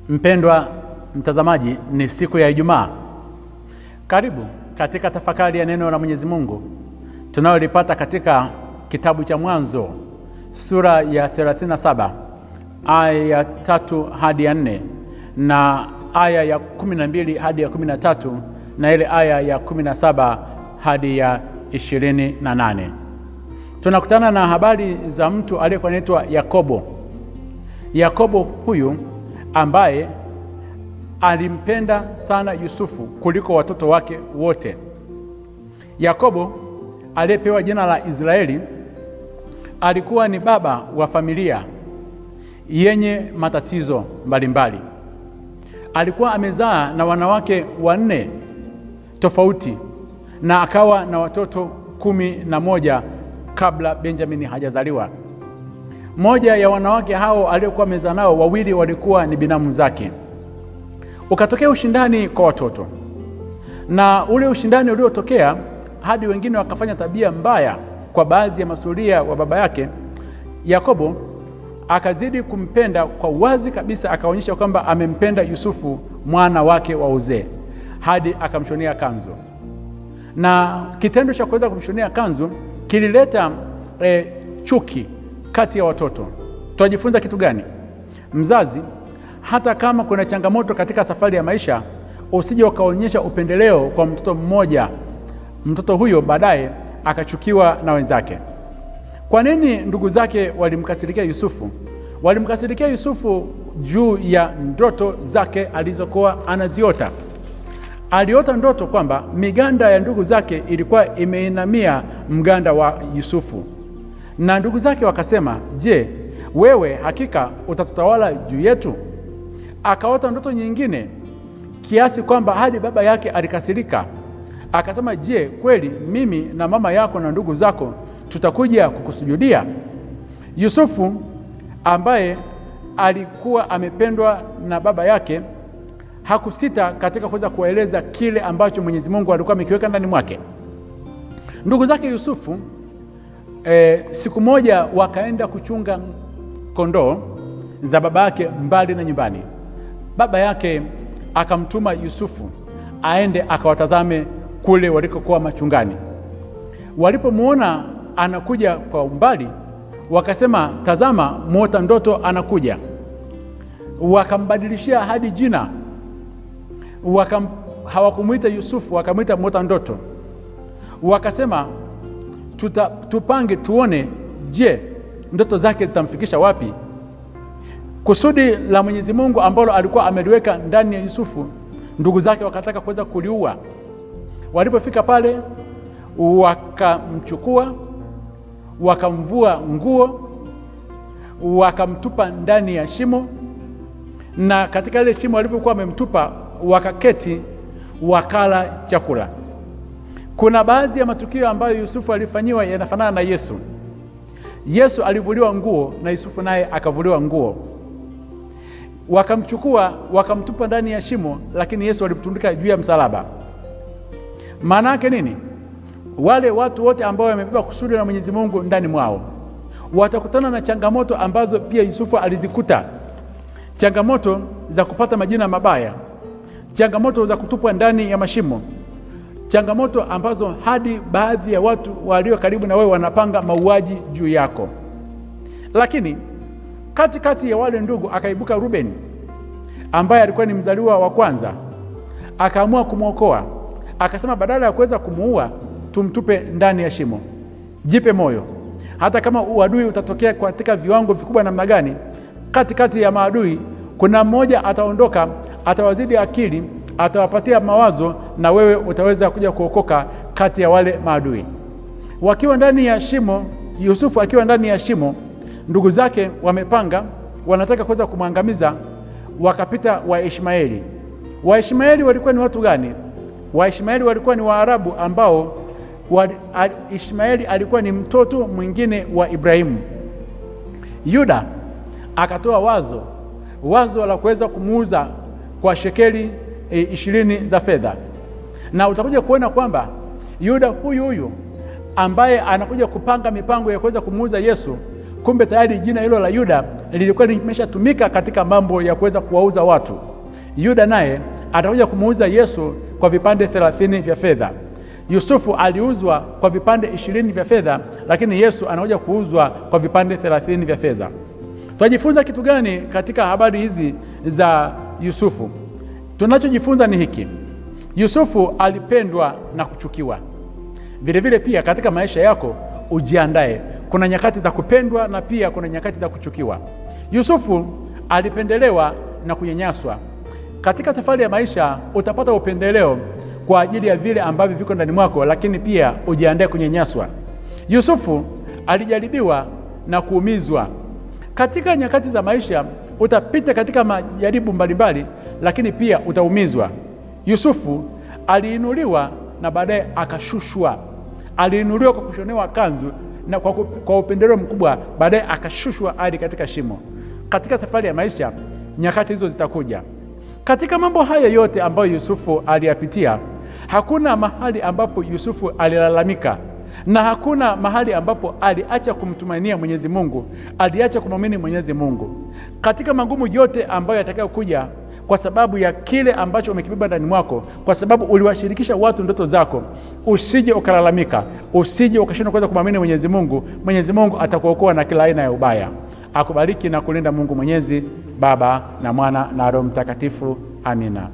Mpendwa mtazamaji, ni siku ya Ijumaa. Karibu katika tafakari ya neno la Mwenyezi Mungu tunalolipata katika kitabu cha Mwanzo sura ya 37 aya ya 3 hadi ya 4 na aya ya 12 hadi ya 13 na ile aya ya 17 hadi ya 28. Tunakutana na habari za mtu aliyekuwa anaitwa Yakobo. Yakobo huyu ambaye alimpenda sana Yusufu kuliko watoto wake wote. Yakobo aliyepewa jina la Israeli alikuwa ni baba wa familia yenye matatizo mbalimbali. Alikuwa amezaa na wanawake 4 tofauti na akawa na watoto 11 kabla Benjamini hajazaliwa. Moja ya wanawake hao aliyokuwa amezaa nao, 2 walikuwa ni binamu zake. Ukatokea ushindani kwa watoto, na ule ushindani uliotokea hadi wengine wakafanya tabia mbaya kwa baadhi ya masuria wa baba yake. Yakobo akazidi kumpenda kwa wazi kabisa, akaonyesha kwamba amempenda Yusufu mwana wake wa uzee, hadi akamshonia kanzu. Na kitendo cha kuweza kumshonia kanzu kilileta chuki kati ya watoto. Tunajifunza kitu gani? Mzazi, hata kama kuna changamoto katika safari ya maisha, usije ukaonyesha upendeleo kwa mtoto mmoja, mtoto huyo baadaye akachukiwa na wenzake. Kwa nini ndugu zake walimkasirikia Yusufu? Walimkasirikia Yusufu juu ya ndoto zake alizokuwa anaziota. Aliota ndoto kwamba miganda ya ndugu zake ilikuwa imeinamia mganda wa Yusufu, na ndugu zake wakasema, je, wewe hakika utatutawala juu yetu? Akaota ndoto nyingine kiasi kwamba hadi baba yake alikasirika, akasema, je, kweli mimi na mama yako na ndugu zako tutakuja kukusujudia? Yusufu ambaye alikuwa amependwa na baba yake hakusita katika kuweza kueleza kile ambacho Mwenyezi Mungu alikuwa amekiweka ndani mwake. Ndugu zake Yusufu siku moja wakaenda kuchunga kondoo za baba yake mbali na nyumbani. Baba yake akamtuma Yusufu aende akawatazame kule walikokuwa machungani. Walipomuona anakuja kwa umbali, wakasema, tazama, muota ndoto anakuja. Wakambadilishia hadi jina, hawakumuita Yusufu, wakamwita muota ndoto. Wakasema, tupange tuone, je, ndoto zake zitamfikisha wapi? Kusudi la Mwenyezi Mungu ambalo alikuwa ameliweka ndani ya Yusufu, ndugu zake wakataka kuweza kuliua. Walipofika pale, wakamchukua, wakamvua nguo, wakamtupa ndani ya shimo, na katika ile shimo walipokuwa wamemtupa, wakaketi wakala chakula. Kuna baadhi ya matukio ambayo Yusufu alifanyiwa yanafanana na Yesu. Yesu alivuliwa nguo na Yusufu naye akavuliwa nguo. Wakamchukua wakamtupa ndani ya shimo, lakini Yesu alimtundika juu ya msalaba. Maana yake nini? Wale watu wote ambao wamebeba kusudi la Mwenyezi Mungu ndani mwao watakutana na changamoto ambazo pia Yusufu alizikuta. Changamoto za kupata majina mabaya, changamoto za kutupwa ndani ya mashimo, changamoto ambazo hadi baadhi ya watu walio karibu na wewe wanapanga mauaji juu yako. Lakini katikati ya wale ndugu akaibuka Ruben, ambaye alikuwa ni mzaliwa wa kwanza. Akaamua kumwokoa, akasema badala ya kuweza kumuua, tumtupe ndani ya shimo. Jipe moyo, hata kama uadui utatokea katika viwango vikubwa namna gani, katikati ya maadui kuna mmoja ataondoka, atawazidi akili, atawapatia mawazo, na wewe utaweza kuja kuokoka kati ya wale maadui. Wakiwa ndani ya shimo, Yusufu akiwa ndani ya shimo, ndugu zake wamepanga, wanataka kuweza kumwangamiza. Wakapita Waishmaeli. Waishmaeli walikuwa ni watu gani? Waishmaeli walikuwa ni Waarabu ambao Ishmaeli alikuwa ni mtoto mwingine wa Ibrahimu. Yuda akatoa wazo la kuweza kumuuza kwa shekeli 20 za fedha. Na utakuja kuona kwamba Yuda huyu ambaye anakuja kupanga mipango ya kuweza kumuuza Yesu, Kumbe tayari jina hilo la Yuda lilikuwa limeshatumika katika mambo ya kuweza kuwauza watu. Yuda naye atakuja kumuuza Yesu kwa vipande 30 vya fedha. Yusufu aliuzwa kwa vipande 20 vya fedha, lakini Yesu anakuja kuuzwa kwa vipande 30 vya fedha. Tunajifunza kitu gani katika habari hizi za Yusufu? Tunachojifunza ni hiki: Yusufu alipendwa na kuchukiwa. Vile pia katika maisha yako ujiandae, kuna nyakati za kupendwa na pia kuna nyakati za kuchukiwa. Yusufu alipendelewa na kunyanyaswa. Katika safari ya maisha utapata upendeleo kwa ajili ya vile ambavyo viko ndani mwako, lakini pia ujiandae kunyanyaswa. Yusufu alijaribiwa na kuumizwa. Katika nyakati za maisha utapita katika majaribu mbalimbali, lakini pia utaumizwa. Yusufu aliinuliwa na baadaye akashushwa. Aliinuliwa kwa kushonewa kanzu na kwa upendeleo mkubwa, baadaye akashushwa hadi katika shimo. Katika safari ya maisha nyakati hizo zitakuja. Katika mambo haya yote ambayo Yusufu aliyapitia, hakuna mahali ambapo Yusufu alilalamika, na hakuna mahali ambapo aliacha kumtumainia Mwenyezi Mungu, aliacha kumwamini Mwenyezi Mungu. Katika magumu yote ambayo yatakayokuja kwa sababu ya kile ambacho umekibeba ndani mwako, kwa sababu uliwashirikisha watu ndoto zako, usije ukalalamika, usije ukashindwa kuweza kumwamini Mwenyezi Mungu. Mwenyezi Mungu atakuokoa na kila aina ya ubaya. Akubariki na kulinda Mungu Mwenyezi, Baba na Mwana na Roho Mtakatifu. Amina.